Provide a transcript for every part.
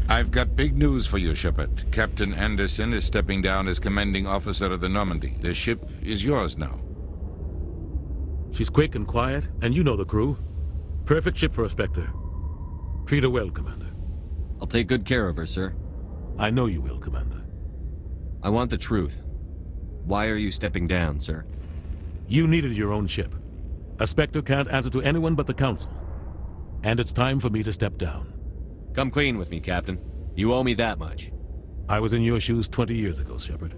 I've got big news for you, Shepard. Captain Henderson is stepping down as commanding officer of the Normandy. The ship is yours now. She's quick and quiet, and you know the crew. Perfect ship for a Spectre. Treat her well, Commander. I'll take good care of her, sir. I know you will, Commander. I want the truth. Why are you stepping down, sir? You needed your own ship. A Spectre can't answer to anyone but the Council. And it's time for me to step down. Come clean with me, Captain. You owe me that much. I was in your shoes 20 years ago, Shepard.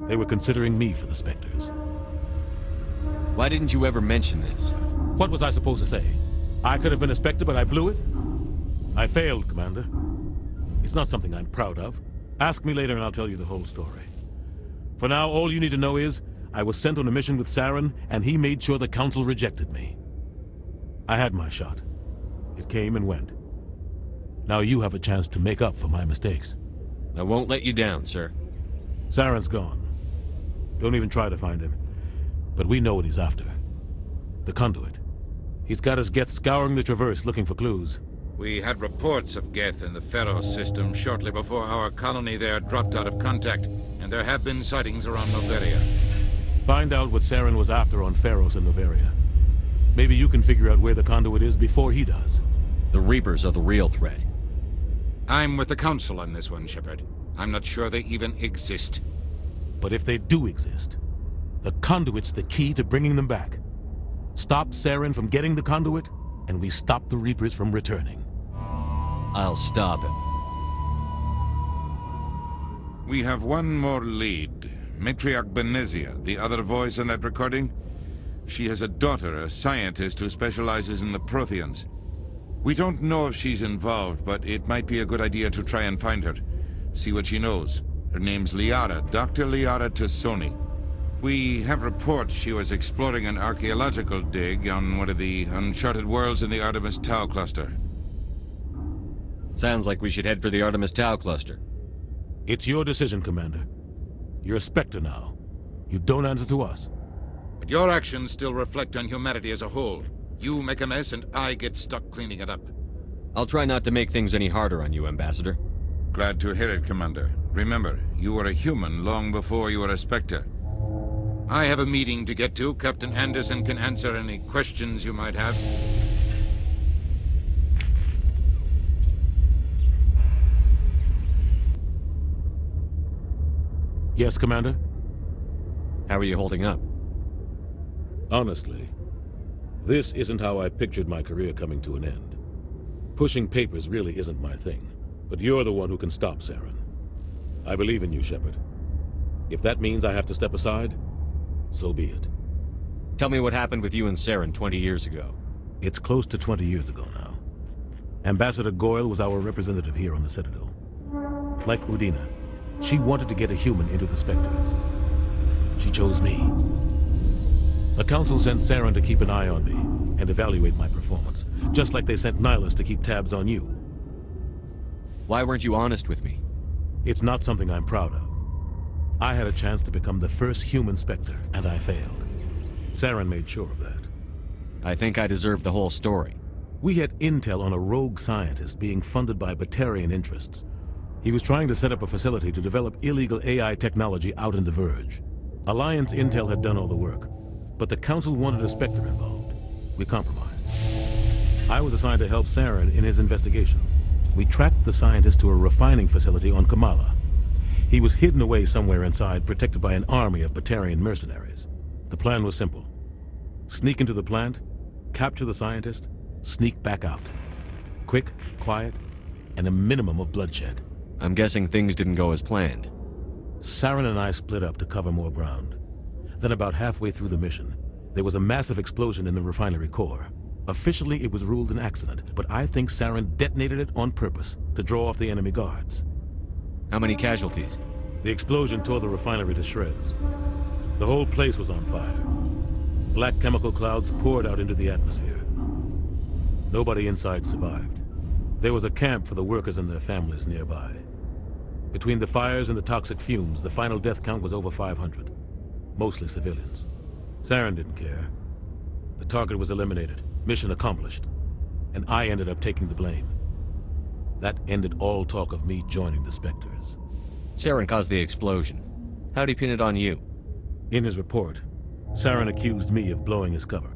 They were considering me for the Spectres. Why didn't you ever mention this? What was I supposed to say? I could have been a Spectre, but I blew it? I failed, Commander. It's not something I'm proud of. Ask me later and I'll tell you the whole story. For now, all you need to know is, I was sent on a mission with Saren, and he made sure the Council rejected me. I had my shot. It came and went. Now you have a chance to make up for my mistakes. I won't let you down, sir. Saren's gone. Don't even try to find him. But we know what he's after. The conduit. He's got us Geth scouring the Traverse looking for clues. We had reports of Geth in the Pharos system shortly before our colony there dropped out of contact, and there have been sightings around Noveria. Find out what Saren was after on Pharos and Noveria. Maybe you can figure out where the conduit is before he does. The Reapers are the real threat. I'm with the Council on this one, Shepard. I'm not sure they even exist. But if they do exist, the conduit's the key to bringing them back. Stop Saren from getting the conduit, and we stop the Reapers from returning. I'll stop him. We have one more lead. Matriarch Benezia, the other voice in that recording. She has a daughter, a scientist who specializes in the Protheans. We don't know if she's involved, but it might be a good idea to try and find her. See what she knows. Her name's Liara, Dr. Liara Tassoni. We have reports she was exploring an archaeological dig on one of the uncharted worlds in the Artemis Tau cluster. Sounds like we should head for the Artemis Tau cluster. It's your decision, Commander. You're a Spectre now. You don't answer to us. But your actions still reflect on humanity as a whole. You make a mess and I get stuck cleaning it up. I'll try not to make things any harder on you, Ambassador. Glad to hear it, Commander. Remember, you were a human long before you were a Spectre. I have a meeting to get to. Captain Henderson can answer any questions you might have. Yes, Commander? How are you holding up? Honestly, this isn't how I pictured my career coming to an end. Pushing papers really isn't my thing, but you're the one who can stop Saren. I believe in you, Shepard. If that means I have to step aside, so be it. Tell me what happened with you and Saren 20 years ago. It's close to 20 years ago now. Ambassador Goyle was our representative here on the Citadel. Like Udina, she wanted to get a human into the Spectres. She chose me. The Council sent Saren to keep an eye on me and evaluate my performance, just like they sent Nihilus to keep tabs on you. Why weren't you honest with me? It's not something I'm proud of. I had a chance to become the first human Spectre, and I failed. Saren made sure of that. I think I deserve the whole story. We had intel on a rogue scientist being funded by Batarian interests. He was trying to set up a facility to develop illegal AI technology out in the Verge. Alliance intel had done all the work, but the Council wanted a Spectre involved. We compromised. I was assigned to help Saren in his investigation. We tracked the scientist to a refining facility on Kamala. He was hidden away somewhere inside, protected by an army of Batarian mercenaries. The plan was simple. Sneak into the plant, capture the scientist, sneak back out. Quick, quiet, and a minimum of bloodshed. I'm guessing things didn't go as planned. Saren and I split up to cover more ground. Then about halfway through the mission, there was a massive explosion in the refinery core. Officially, it was ruled an accident, but I think Saren detonated it on purpose to draw off the enemy guards. How many casualties? The explosion tore the refinery to shreds. The whole place was on fire. Black chemical clouds poured out into the atmosphere. Nobody inside survived. There was a camp for the workers and their families nearby. Between the fires and the toxic fumes, the final death count was over 500. Mostly civilians. Saren didn't care. The target was eliminated, mission accomplished, and I ended up taking the blame. That ended all talk of me joining the Spectres. Saren caused the explosion. How'd he pin it on you? In his report, Saren accused me of blowing his cover.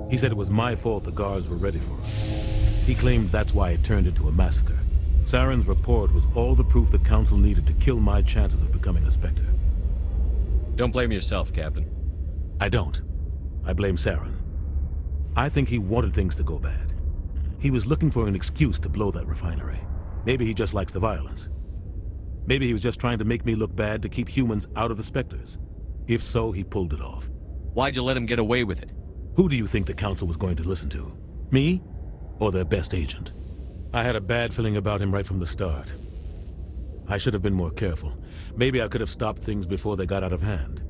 He said it was my fault the guards were ready for us. He claimed that's why it turned into a massacre. Saren's report was all the proof the Council needed to kill my chances of becoming a Spectre. Don't blame yourself, Captain. I don't. I blame Saren. I think he wanted things to go bad. He was looking for an excuse to blow that refinery. Maybe he just likes the violence. Maybe he was just trying to make me look bad to keep humans out of the Spectres. If so, he pulled it off. Why'd you let him get away with it? Who do you think the Council was going to listen to? Me? Or their best agent? I had a bad feeling about him right from the start. I should have been more careful. Maybe I could have stopped things before they got out of hand.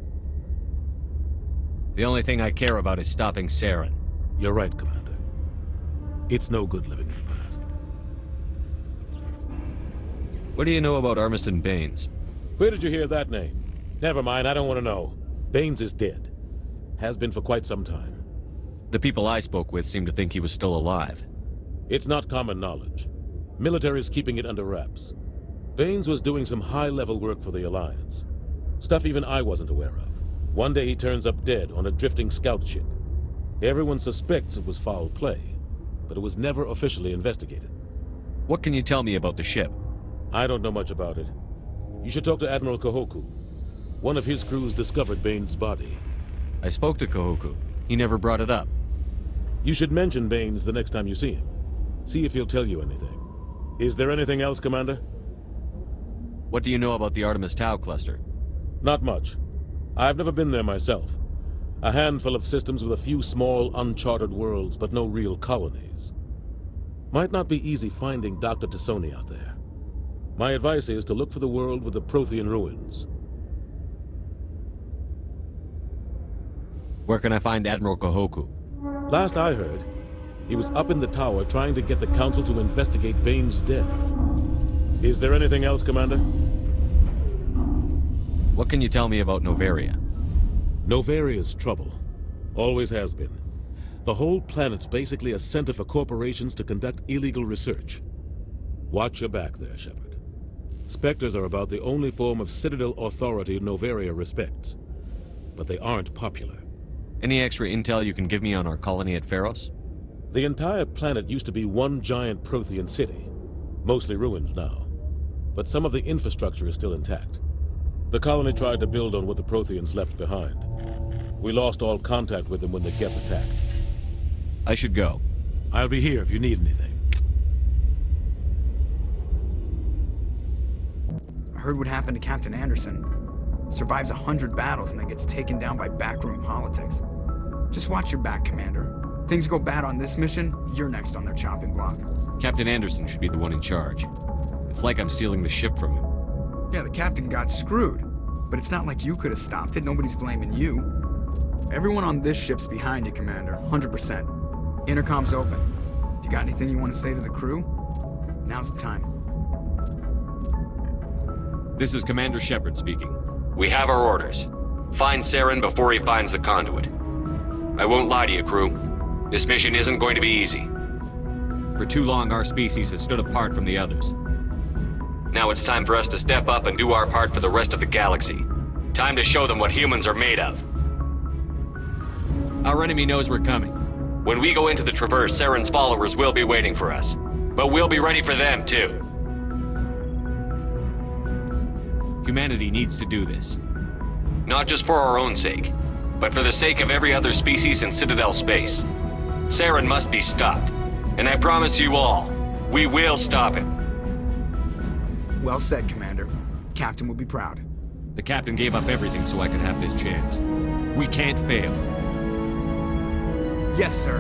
The only thing I care about is stopping Saren. You're right, Commander. It's no good living in the past. What do you know about Armistead Baines? Where did you hear that name? Never mind, I don't want to know. Baines is dead. Has been for quite some time. The people I spoke with seemed to think he was still alive. It's not common knowledge. Military is keeping it under wraps. Baines was doing some high-level work for the Alliance. Stuff even I wasn't aware of. One day he turns up dead on a drifting scout ship. Everyone suspects it was foul play, but it was never officially investigated. What can you tell me about the ship? I don't know much about it. You should talk to Admiral Kahoku. One of his crews discovered Baines' body. I spoke to Kahoku. He never brought it up. You should mention Baines the next time you see him. See if he'll tell you anything. Is there anything else, Commander? What do you know about the Artemis Tau cluster? Not much. I've never been there myself. A handful of systems with a few small, uncharted worlds, but no real colonies. Might not be easy finding Dr. T'Soni out there. My advice is to look for the world with the Prothean ruins. Where can I find Admiral Kahoku? Last I heard, he was up in the tower trying to get the Council to investigate Baines' death. Is there anything else, Commander? What can you tell me about Noveria? Novaria's trouble. Always has been. The whole planet's basically a center for corporations to conduct illegal research. Watch your back there, Shepard. Spectres are about the only form of Citadel authority Noveria respects. But they aren't popular. Any extra intel you can give me on our colony at Pharos? The entire planet used to be one giant Prothean city. Mostly ruins now. But some of the infrastructure is still intact. The colony tried to build on what the Protheans left behind. We lost all contact with them when the Geth attacked. I should go. I'll be here if you need anything. I heard what happened to Captain Anderson. Survives 100 battles and then gets taken down by backroom politics. Just watch your back, Commander. Things go bad on this mission, you're next on their chopping block. Captain Anderson should be the one in charge. It's like I'm stealing the ship from him. Yeah, the captain got screwed. But it's not like you could have stopped it. Nobody's blaming you. Everyone on this ship's behind you, Commander. 100%. Intercom's open. If you got anything you want to say to the crew, now's the time. This is Commander Shepard speaking. We have our orders. Find Saren before he finds the conduit. I won't lie to you, crew. This mission isn't going to be easy. For too long, our species has stood apart from the others. Now it's time for us to step up and do our part for the rest of the galaxy. Time to show them what humans are made of. Our enemy knows we're coming. When we go into the Traverse, Saren's followers will be waiting for us. But we'll be ready for them, too. Humanity needs to do this. Not just for our own sake, but for the sake of every other species in Citadel space. Saren must be stopped. And I promise you all, we will stop him. Well said, Commander. Captain will be proud. The captain gave up everything so I could have this chance. We can't fail. Yes, sir.